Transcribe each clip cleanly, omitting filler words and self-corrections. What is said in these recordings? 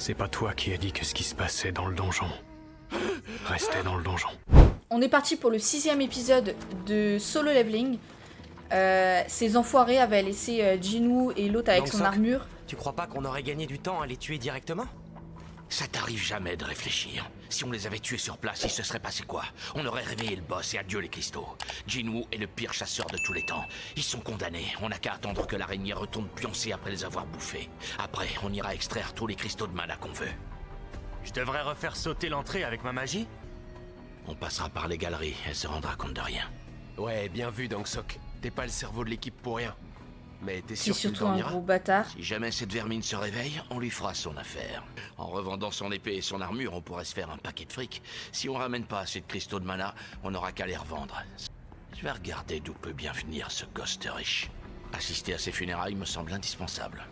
C'est pas toi qui as dit que ce qui se passait dans le donjon restait dans le donjon. On est parti pour le 6e épisode de Solo Leveling. Ces enfoirés avaient laissé Jinwoo et l'autre avec Donc, son Sok, armure. Tu crois pas qu'on aurait gagné du temps à les tuer directement? Ça t'arrive jamais de réfléchir. Si on les avait tués sur place, il se serait passé quoi? On aurait réveillé le boss et adieu les cristaux. Jinwoo est le pire chasseur de tous les temps. Ils sont condamnés. On n'a qu'à attendre que l'araignée retourne pioncer après les avoir bouffés. Après, on ira extraire tous les cristaux de mana qu'on veut. Je devrais refaire sauter l'entrée avec ma magie? On passera par les galeries, elle se rendra compte de rien. Ouais, bien vu, Dong Sok. T'es pas le cerveau de l'équipe pour rien. Mais t'es C'est sûr que tu surtout un dormiras? gros bâtard. Si jamais cette vermine se réveille, on lui fera son affaire. En revendant son épée et son armure, on pourrait se faire un paquet de fric. Si on ramène pas assez de cristaux de mana, on n'aura qu'à les revendre. Je vais regarder d'où peut bien venir ce gosse riche. Assister à ses funérailles me semble indispensable.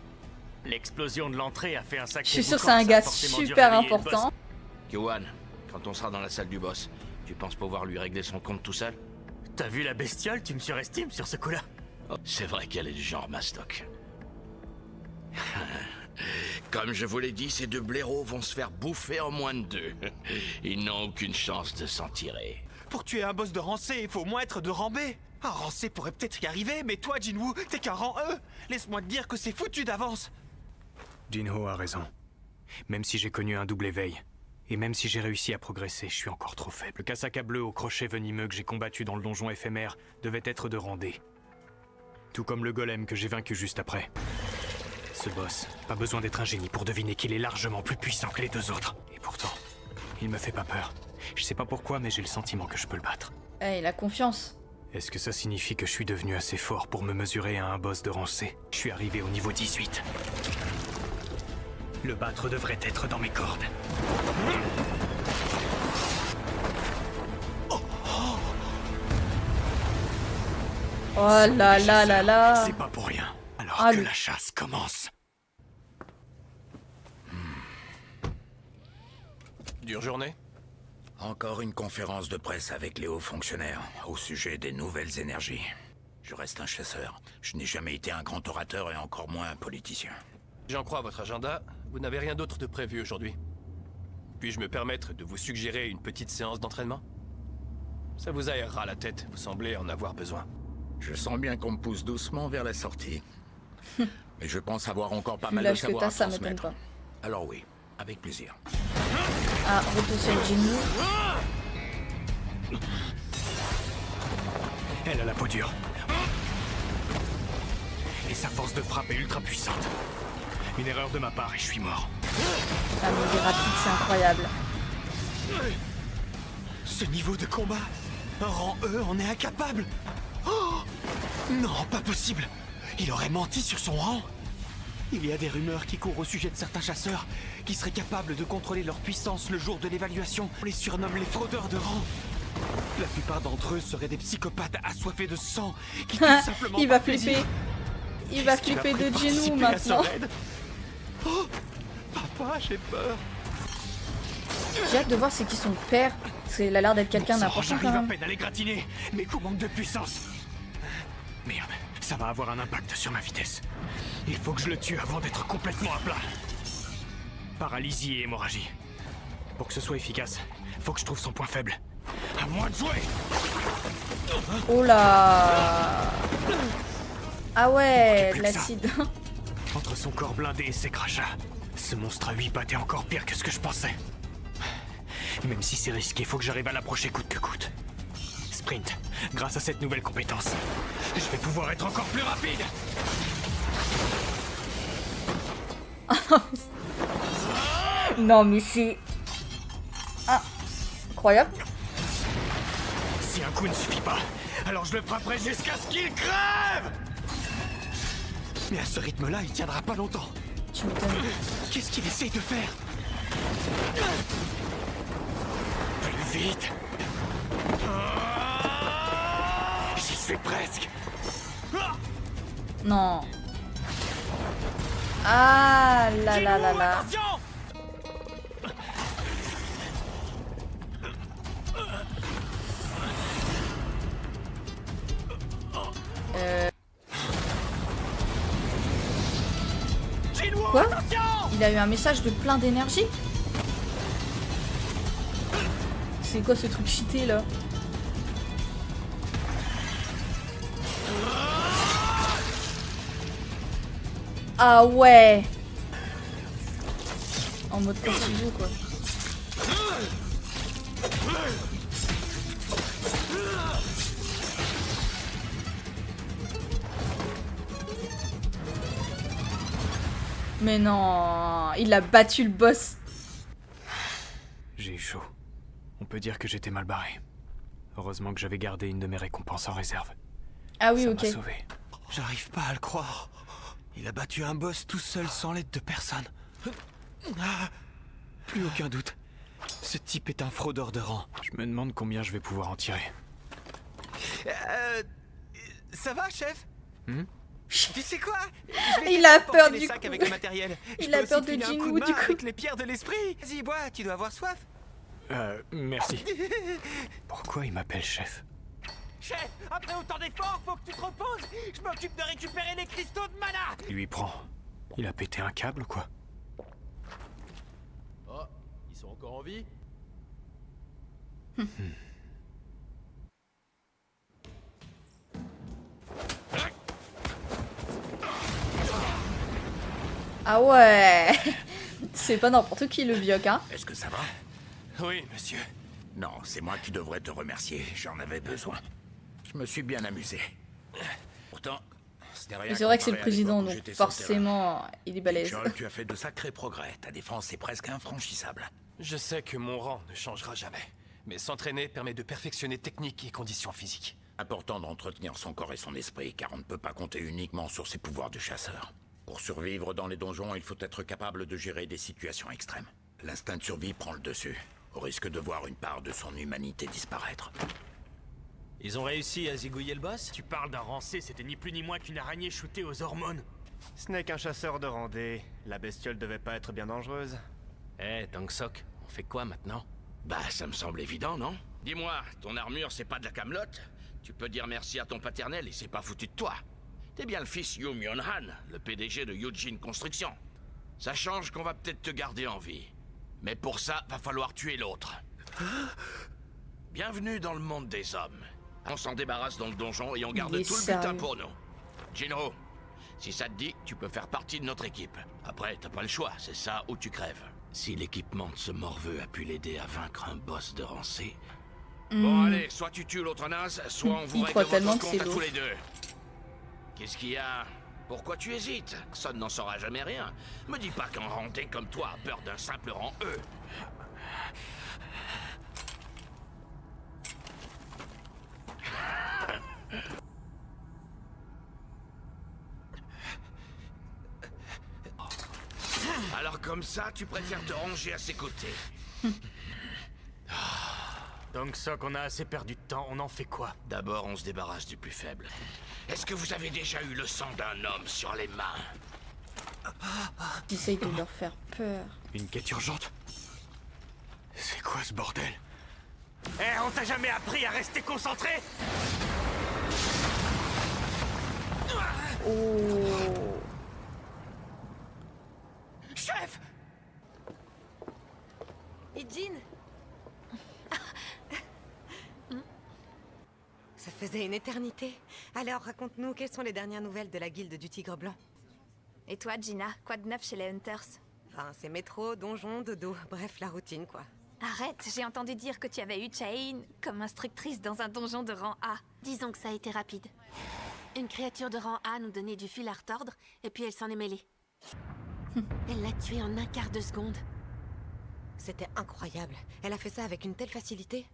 L'explosion de l'entrée a fait un sacré Je suis sûr que boucan, c'est un ça gars a forcément dû super réveiller le boss. important. Kyoan, quand on sera dans la salle du boss, tu penses pouvoir lui régler son compte tout seul? T'as vu la bestiole? Tu me surestimes sur ce coup-là. Oh, c'est vrai qu'elle est du genre mastoc. Comme je vous l'ai dit, ces deux blaireaux vont se faire bouffer en moins de 2. Ils n'ont aucune chance de s'en tirer. Pour tuer un boss de rang C, il faut au moins être de rang B. Un rang C pourrait peut-être y arriver, mais toi, Jinwoo, t'es qu'un rang E. Laisse-moi te dire que c'est foutu d'avance. Jinho a raison. Même si j'ai connu un double éveil, et même si j'ai réussi à progresser, je suis encore trop faible. Le Kasaka bleu au crochet venimeux que j'ai combattu dans le donjon éphémère devait être de rang D. Tout comme le golem que j'ai vaincu juste après. Ce boss, pas besoin d'être un génie pour deviner qu'il est largement plus puissant que les deux autres. Et pourtant, il me fait pas peur. Je sais pas pourquoi, mais j'ai le sentiment que je peux le battre. Eh, il a confiance. Est-ce que ça signifie que je suis devenu assez fort pour me mesurer à un boss de rang C? Je suis arrivé au niveau 18. Le battre devrait être dans mes cordes. Oh là là là là. C'est pas pour rien. Alors Ah, que le- la chasse commence. Dure journée? Encore une conférence de presse avec les hauts fonctionnaires au sujet des nouvelles énergies. Je reste un chasseur. Je n'ai jamais été un grand orateur et encore moins un politicien. J'en crois à votre agenda. Vous n'avez rien d'autre de prévu aujourd'hui. Puis-je me permettre de vous suggérer une petite séance d'entraînement? Ça vous aérera la tête, vous semblez en avoir besoin. Je sens bien qu'on me pousse doucement vers la sortie. Mais je pense avoir encore pas Vu mal de l'âge que savoir t'as, à ça m'étonne transmettre. pas. Alors oui, avec plaisir. Ah, retour sur Jinwoo. Elle a la peau dure. Et sa force de frappe est ultra puissante. Une erreur de ma part et je suis mort. Ah, mais il est rapide, c'est incroyable. Ce niveau de combat, un rang E en est incapable. Oh non, pas possible. Il aurait menti sur son rang. Il y a des rumeurs qui courent au sujet de certains chasseurs qui seraient capables de contrôler leur puissance le jour de l'évaluation. On les surnomme les fraudeurs de rang. La plupart d'entre eux seraient des psychopathes assoiffés de sang qui tout simplement Il va par plaisir. flipper. Il va Qu'est-ce qui flipper ferait de Jinwoo participer à ce maintenant. raid? Oh, papa, j'ai peur. J'ai hâte de voir c'est qui son père. Parce qu'il a l'air d'être quelqu'un Bon sang, d'important quand j'arrive à même. peine à les gratiner. Mes coups manquent de puissance. Merde, ça va avoir un impact sur ma vitesse. Il faut que je le tue avant d'être complètement à plat. Paralysie et hémorragie. Pour que ce soit efficace, faut que je trouve son point faible. À moi de jouer. Oh là. Ah ouais, plus de que ça. l'acide. Entre son corps blindé et ses crachats, ce monstre à 8 pattes est encore pire que ce que je pensais. Même si c'est risqué, faut que j'arrive à l'approcher coûte que coûte. Sprint, grâce à cette nouvelle compétence, je vais pouvoir être encore plus rapide. Non mais c'est... Ah, incroyable. Si un coup ne suffit pas, alors je le frapperai jusqu'à ce qu'il crève. Mais à ce rythme-là, il tiendra pas longtemps. Tu m'étonnes. Qu'est-ce qu'il essaye de faire? Plus vite. J'y suis presque. Non. Ah là là là là. Attention! Quoi? Il a eu un message de plein d'énergie. C'est quoi ce truc cheaté là? Ah ouais. En mode quand tu joues quoi. Mais non, il a battu le boss. J'ai eu chaud. On peut dire que j'étais mal barré. Heureusement que j'avais gardé une de mes récompenses en réserve. Ah oui, Ça ok. m'a sauvé. J'arrive pas à le croire. Il a battu un boss tout seul sans l'aide de personne. Ah, plus aucun doute. Ce type est un fraudeur de rang. Je me demande combien je vais pouvoir en tirer. Ça va, chef Hmm? Tu sais quoi? Il a peur du sacs coup. avec le matériel. Il a peur de Jinwoo du coup. Avec les pierres de l'esprit. Vas-y, bois, tu dois avoir soif. Merci. Pourquoi il m'appelle chef? Chef, après autant d'efforts, faut que tu te reposes. Je m'occupe de récupérer les cristaux de mana. Il lui prend. Il a pété un câble, quoi. Oh, ils sont encore en vie? Ah ouais. C'est pas n'importe qui le bioc, hein. Est-ce que ça va? Oui, monsieur. Non, c'est moi qui devrais te remercier. J'en avais besoin. Je me suis bien amusé. Pourtant, c'était rien. Mais c'est vrai que c'est le comparé à président, l'époque où donc j'étais sur le forcément, il est balèze. terrain. Joel, tu as fait de sacrés progrès. Ta défense est presque infranchissable. Je sais que mon rang ne changera jamais. Mais s'entraîner permet de perfectionner technique et conditions physiques. Important d'entretenir son corps et son esprit, car on ne peut pas compter uniquement sur ses pouvoirs de chasseur. Pour survivre dans les donjons, il faut être capable de gérer des situations extrêmes. L'instinct de survie prend le dessus, au risque de voir une part de son humanité disparaître. Ils ont réussi à zigouiller le boss? Tu parles d'un rancé, c'était ni plus ni moins qu'une araignée shootée aux hormones. Ce n'est qu'un chasseur de randée. La bestiole devait pas être bien dangereuse. Eh, Tangsok, on fait quoi maintenant? Bah, ça me semble évident, non? Dis-moi, ton armure, c'est pas de la camelote? Tu peux dire merci à ton paternel et c'est pas foutu de toi. T'es bien le fils Yu Myung-han, le PDG de Yujin Construction. Ça change qu'on va peut-être te garder en vie. Mais pour ça, va falloir tuer l'autre. Bienvenue dans le monde des hommes. On s'en débarrasse dans le donjon et on garde Il est tout le sérieux. butin pour nous. Jinro, si ça te dit, tu peux faire partie de notre équipe. Après, t'as pas le choix, c'est ça ou tu crèves. Si l'équipement de ce morveux a pu l'aider à vaincre un boss de rancé... Bon allez, soit tu tues l'autre naze, soit on vous Il règle croit votre tellement que compte c'est à tous lourd. les deux. Qu'est-ce qu'il y a? Pourquoi tu hésites? Personne n'en saura jamais rien. Me dis pas qu'un randé comme toi a peur d'un simple rang E. Alors comme ça, tu préfères te ranger à ses côtés. Tangsok, on a assez perdu de temps, on en fait quoi? D'abord, on se débarrasse du plus faible. Est-ce que vous avez déjà eu le sang d'un homme sur les mains? J'essaye de leur faire peur. Une quête urgente? C'est quoi ce bordel? Eh, on t'a jamais appris à rester concentré? Oh. Chef! Ijin. Ça faisait une éternité. Alors raconte-nous, quelles sont les dernières nouvelles de la guilde du Tigre Blanc? Et toi, Gina, quoi de neuf chez les Hunters? Enfin, c'est métro, donjon, dodo, bref, la routine quoi. Arrête, j'ai entendu dire que tu avais eu Chain comme instructrice dans un donjon de rang A. Disons que ça a été rapide. Une créature de rang A nous donnait du fil à retordre, et puis elle s'en est mêlée. Elle l'a tué en un quart de seconde. C'était incroyable. Elle a fait ça avec une telle facilité.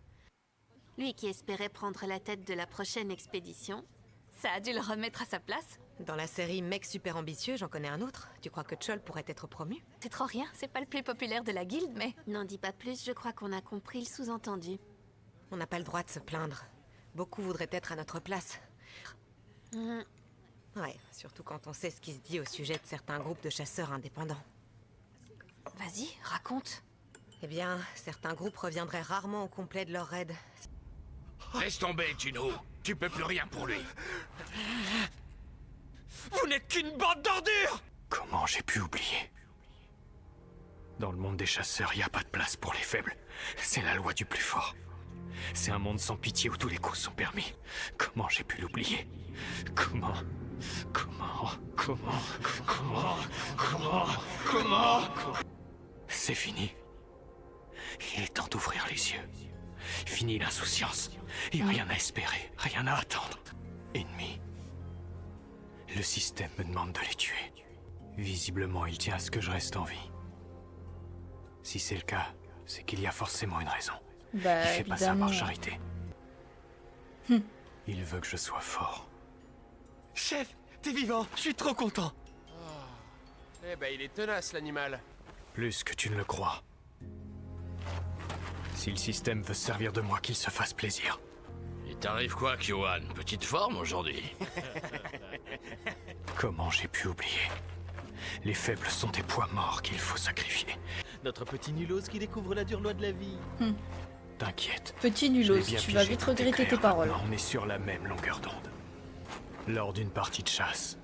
Lui qui espérait prendre la tête de la prochaine expédition, ça a dû le remettre à sa place. Dans la série Mec super ambitieux, j'en connais un autre. Tu crois que Chol pourrait être promu? C'est trop rien, c'est pas le plus populaire de la guilde, mais... N'en dis pas plus, je crois qu'on a compris le sous-entendu. On n'a pas le droit de se plaindre. Beaucoup voudraient être à notre place. Ouais, surtout quand on sait ce qui se dit au sujet de certains groupes de chasseurs indépendants. Vas-y, raconte. Eh bien, certains groupes reviendraient rarement au complet de leur raid. Laisse tomber, Jinho. Tu peux plus rien pour lui. Vous n'êtes qu'une bande d'ordures! Comment j'ai pu oublier? Dans le monde des chasseurs, il n'y a pas de place pour les faibles. C'est la loi du plus fort. C'est un monde sans pitié où tous les coups sont permis. Comment j'ai pu l'oublier? Comment? C'est fini. Il est temps d'ouvrir les yeux. Fini l'insouciance. Il n'y a rien à espérer, rien à attendre. Ennemis. Le système me demande de les tuer. Visiblement, il tient à ce que je reste en vie. Si c'est le cas, c'est qu'il y a forcément une raison. Bah, il fait pas ça évidemment. par charité. Il veut que je sois fort. Chef, t'es vivant, je suis trop content. Eh ben, il est tenace, l'animal. Plus que tu ne le crois. Si le système veut se servir de moi, qu'il se fasse plaisir. Il t'arrive quoi, Kyoan? Petite forme aujourd'hui? Comment j'ai pu oublier? Les faibles sont des poids morts qu'il faut sacrifier. Notre petit nulos qui découvre la dure loi de la vie. T'inquiète. Petit Je nulos, l'ai bien tu vas pigé vite pour regretter tes t'écrire. paroles. Maintenant, on est sur la même longueur d'onde. Lors d'une partie de chasse,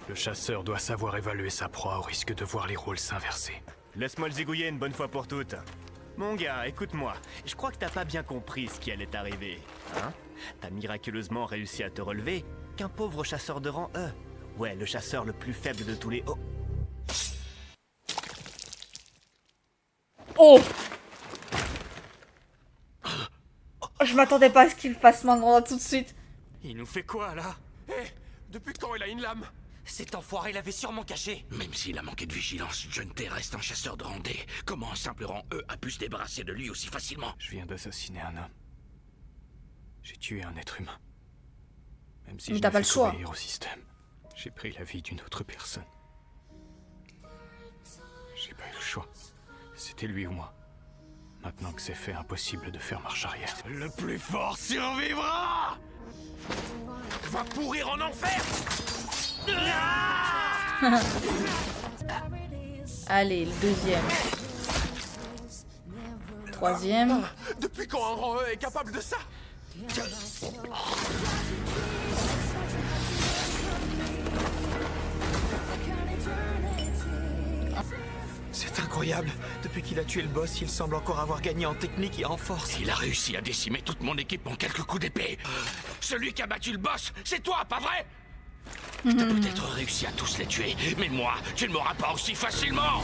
le chasseur doit savoir évaluer sa proie au risque de voir les rôles s'inverser. Laisse-moi le zigouiller une bonne fois pour toutes. Mon gars, écoute-moi. Je crois que t'as pas bien compris ce qui allait t'arriver. Hein? T'as miraculeusement réussi à te relever qu'un pauvre chasseur de rang E. Ouais, le chasseur le plus faible de tous les... Oh. Oh! Je m'attendais pas à ce qu'il fasse maintenant tout de suite. Il nous fait quoi, là? Depuis quand il a une lame? Cet enfoiré l'avait sûrement caché. Même s'il a manqué de vigilance, John Tay reste un chasseur de randée. Comment un simple rang E a pu se débarrasser de lui aussi facilement? Je viens d'assassiner un homme. J'ai tué un être humain. Même si Mais je t'as n'ai pas fait le choix. qu'obéir au système, j'ai pris la vie d'une autre personne. J'ai pas eu le choix. C'était lui ou moi. Maintenant que c'est fait, impossible de faire marche arrière. Le plus fort survivra! Va pourrir en enfer! Allez, le deuxième. Troisième. Depuis quand un rang E est capable de ça? C'est incroyable. Depuis qu'il a tué le boss, il semble encore avoir gagné en technique et en force. Il a réussi à décimer toute mon équipe en quelques coups d'épée. Celui qui a battu le boss, c'est toi, pas vrai? T'as peut-être réussi à tous les tuer, mais moi, tu ne m'auras pas aussi facilement.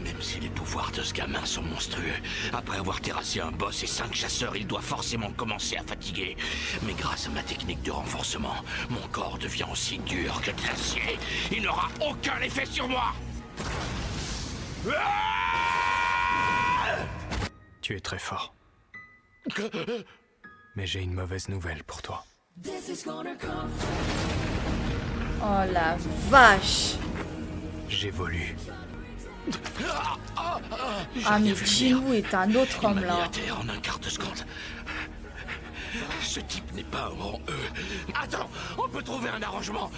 Même si les pouvoirs de ce gamin sont monstrueux, après avoir terrassé un boss et 5 chasseurs, il doit forcément commencer à fatiguer. Mais grâce à ma technique de renforcement, mon corps devient aussi dur que de l'acier. Il n'aura aucun effet sur moi. Tu es très fort. Mais j'ai une mauvaise nouvelle pour toi. Oh la vache! J'évolue. Ah mais Jinwoo est un autre Il homme m'a mis là. à terre en un quart de seconde. Ce type n'est pas un rang E. Attends, on peut trouver un arrangement.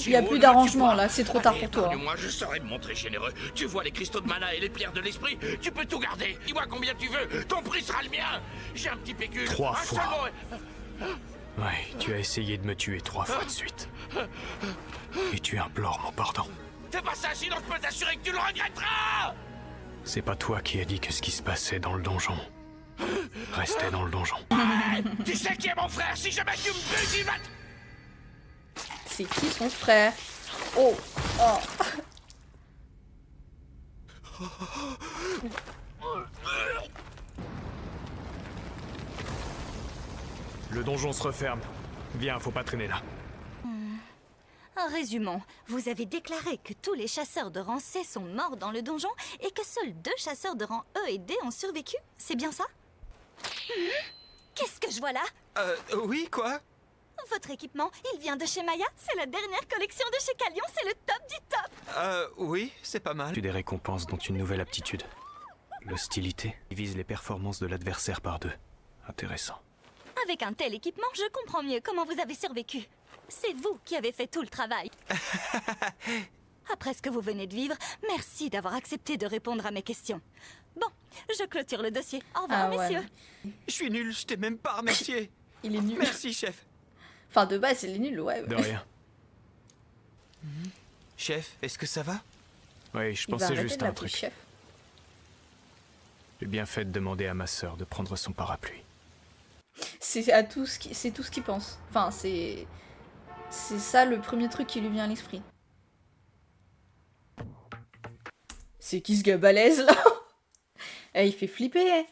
Il y a plus d'arrangement là, c'est trop tard pour toi. Moi, je saurais me montrer généreux. Tu vois les cristaux de mana et les pierres de l'esprit, tu peux tout garder. Dis-moi combien tu veux, ton prix sera le mien. J'ai un petit pécule. 3 un fois. seul mot. Ouais, tu as essayé de me tuer 3 fois de suite. Et tu implores mon pardon. Fais pas ça, sinon je peux t'assurer que tu le regretteras. C'est pas toi qui as dit que ce qui se passait dans le donjon restait dans le donjon. Tu sais qui est mon frère. Si jamais tu me bues, il va te... C'est qui son frère? Oh! Oh! Le donjon se referme. Viens, faut pas traîner là. Résumons, vous avez déclaré que tous les chasseurs de rang C sont morts dans le donjon et que seuls 2 chasseurs de rang E et D ont survécu, c'est bien ça? Qu'est-ce que je vois là? Oui, quoi? Votre équipement, il vient de chez Maya? C'est la dernière collection de chez Calion, c'est le top du top! Oui, c'est pas mal. Tu des récompenses dont une nouvelle aptitude. L'hostilité divise les performances de l'adversaire par 2. Intéressant. Avec un tel équipement, je comprends mieux comment vous avez survécu. C'est vous qui avez fait tout le travail. Après ce que vous venez de vivre, merci d'avoir accepté de répondre à mes questions. Bon, je clôture le dossier. Au revoir, Ah ouais. messieurs. Je suis nul, je t'ai même pas remercié. Il est nul. Merci, chef. Enfin de base il est nul, ouais. De rien. Chef, est-ce que ça va? Oui, je Il va pensais arrêter juste de à un l'appeler truc. chef. J'ai bien fait de demander à ma sœur de prendre son parapluie. C'est tout ce qu'il pense. Enfin, c'est ça le premier truc qui lui vient à l'esprit. C'est qui ce gars balèze là? Eh, il fait flipper.